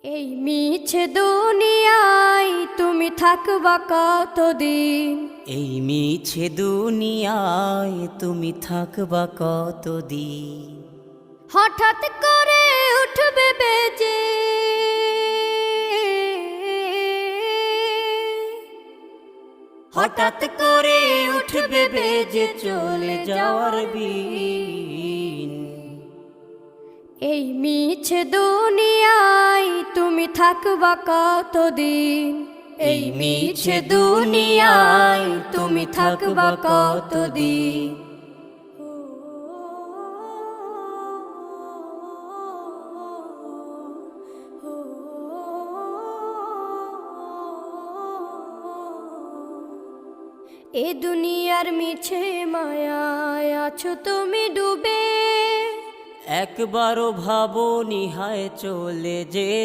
এই মিছে দুনিয়ায় তুমি থাকবা কতদিন? এই মিছে দুনিয়ায় তুমি থাকবা কতদিন? হঠাৎ করে উঠবে বেজে হঠাৎ করে উঠবে বেজে চলে যাওয়ার বিন। এই মিছে দুনিয়ায় তুমি থাকবা কতদিন? এই মিছে দুনিয়ায় তুমি থাকবা কতদিন? এ দুনিয়ার মিছে মায়ায় আছো তুমি ডুবে, একবারও ভাবো নিহায় চলে যেতে।